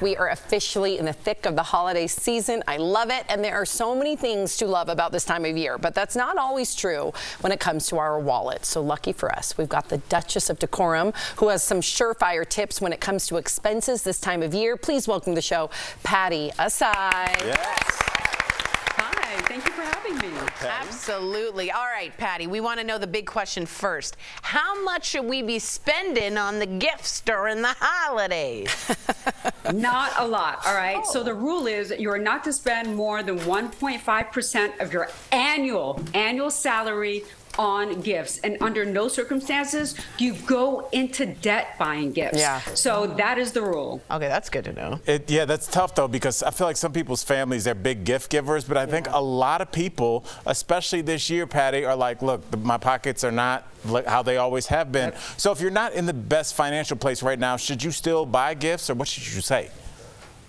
We are officially in the thick of the holiday season. I love it, and there are so many things to love about this time of year, but that's not always true when it comes to our wallets. So lucky for us, we've got the Duchess of Decorum, who has some surefire tips when it comes to expenses this time of year. Please welcome to the show, Pattie Ehsaei. Yes. Thank you for having me. Absolutely. All right, Pattie, we want to know the big question first. How much should we be spending on the gifts during the holidays? Not a lot, all right? So the rule is you are not to spend more than 1.5% of your annual salary on gifts, and under no circumstances you go into debt buying gifts. Yeah. So that is the rule. Okay, that's good to know. Yeah, that's tough though, because I feel like some people's families, they're big gift givers, but I think a lot of people, especially this year, Pattie, are like, look, my pockets are not how they always have been. Yep. So if you're not in the best financial place right now, should you still buy gifts, or what should you say?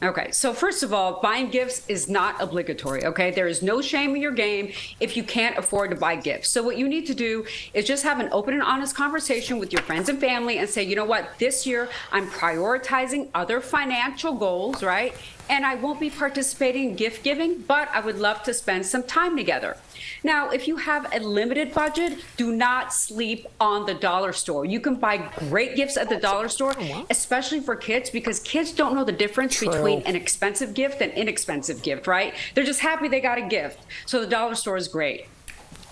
Okay, so first of all, buying gifts is not obligatory, okay? There is no shame in your game if you can't afford to buy gifts. So what you need to do is just have an open and honest conversation with your friends and family and say, you know what, this year I'm prioritizing other financial goals, right? And I won't be participating in gift giving, but I would love to spend some time together. Now, if you have a limited budget, do not sleep on the dollar store. You can buy great gifts at the dollar store, especially for kids, because kids don't know the difference between an expensive gift and inexpensive gift, right? They're just happy they got a gift. So the dollar store is great.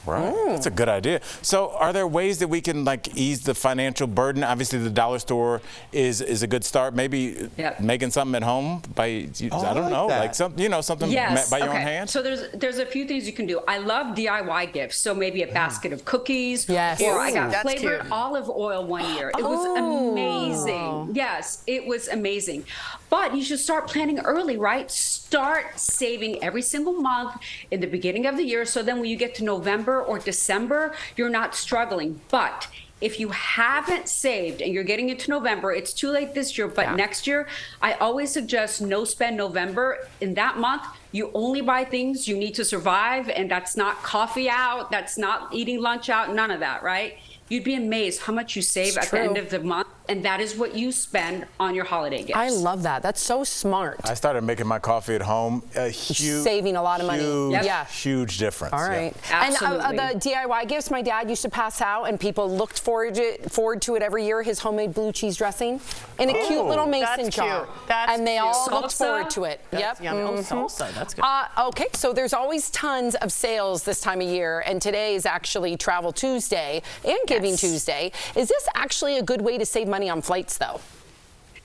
Right. That's a good idea. So are there ways that we can like ease the financial burden? Obviously the dollar store is a good start. Maybe making something at home by, I don't know, like something by your own hands. So there's a few things you can do. I love DIY gifts. So maybe a basket of cookies. Yes. Or I got That's flavored cute. olive oil one year. It was amazing. Yes, it was amazing. But you should start planning early, right? Start saving every single month in the beginning of the year, so then when you get to November or December, you're not struggling. But if you haven't saved and you're getting into November, it's too late this year, but next year, I always suggest no spend November. In that month, you only buy things you need to survive, and that's not coffee out, that's not eating lunch out, none of that, right? You'd be amazed how much you save at the end of the month, and that is what you spend on your holiday gifts. I love that. That's so smart. I started making my coffee at home. Saving a lot of money. Huge difference. All right. Absolutely. And the DIY gifts my dad used to pass out, and people looked forward to it every year, his homemade blue cheese dressing in a cute little mason jar. And they all looked forward to it. Salsa, that's good. Okay, so there's always tons of sales this time of year, and today is actually Travel Tuesday and Giving Tuesday. Is this actually a good way to save money on flights, though?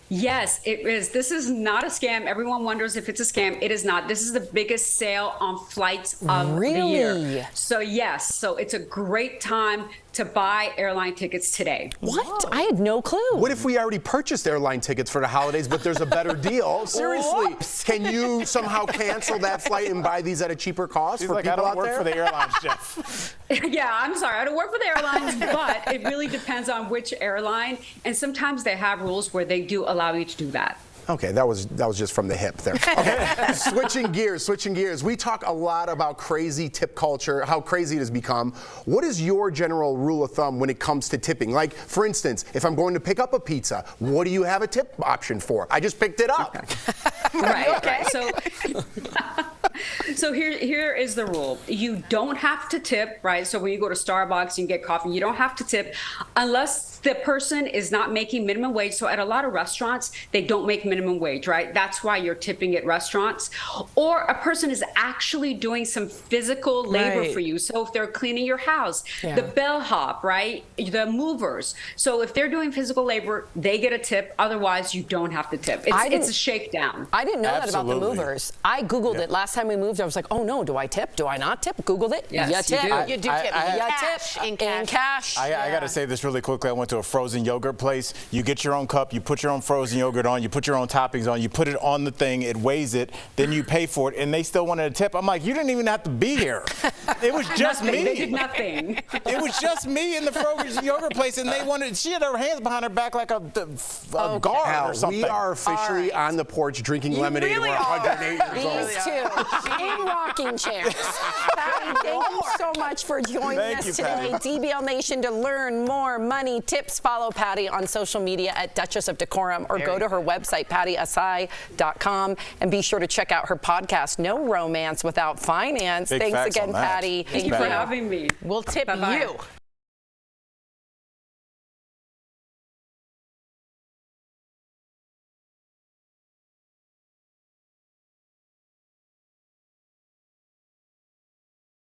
Yes, it is. This is not a scam. Everyone wonders if it's a scam. It is not. This is the biggest sale on flights of the year. So yes, so it's a great time to buy airline tickets today. What? I had no clue. What if we already purchased airline tickets for the holidays, but there's a better deal? Seriously, can you somehow cancel that flight and buy these at a cheaper cost for people out there? I don't work for the airlines, Jeff. Yeah, I'm sorry. I don't work for the airlines, but it really depends on which airline. And sometimes they have rules where they do allow you to do that. Okay, that was just from the hip there. Okay, switching gears. We talk a lot about crazy tip culture, how crazy it has become. What is your general rule of thumb when it comes to tipping? Like, for instance, if I'm going to pick up a pizza, what do you have a tip option for? I just picked it up. Okay. Right. So here is the rule. You don't have to tip, right? So when you go to Starbucks and get coffee, you don't have to tip unless the person is not making minimum wage. So at a lot of restaurants, they don't make minimum wage, right? That's why you're tipping at restaurants. Or a person is actually doing some physical labor for you. So if they're cleaning your house, the bellhop, right? The movers. So if they're doing physical labor, they get a tip. Otherwise, you don't have to tip. It's a shakedown. I didn't know that about the movers. I Googled it. Last time we moved, I was like, oh no, do I tip? Do I not tip? Googled it. Yes, you tip. You do tip. In cash. I got to say this really quickly. I went to a frozen yogurt place. You get your own cup, you put your own frozen yogurt on, you put your own toppings on, you put it on the thing, it weighs it, then you pay for it, and they still wanted a tip. I'm like, you didn't even have to be here. It was just me. They did nothing. It was just me in the frozen yogurt place, and she had her hands behind her back like a guard or something. We are officially on the porch drinking lemonade. Really We're 108 years old. These two in rocking chairs. Pattie, thank you so much for joining us today. Pattie. DBL Nation, to learn more money tips tips, follow Patty on social media at Duchess of Decorum or go to her website, pattieehsaei.com, and be sure to check out her podcast, No Romance Without Finance. Big Thanks facts again, on that. Patty. Thank you for having me. We'll tip Bye-bye. you.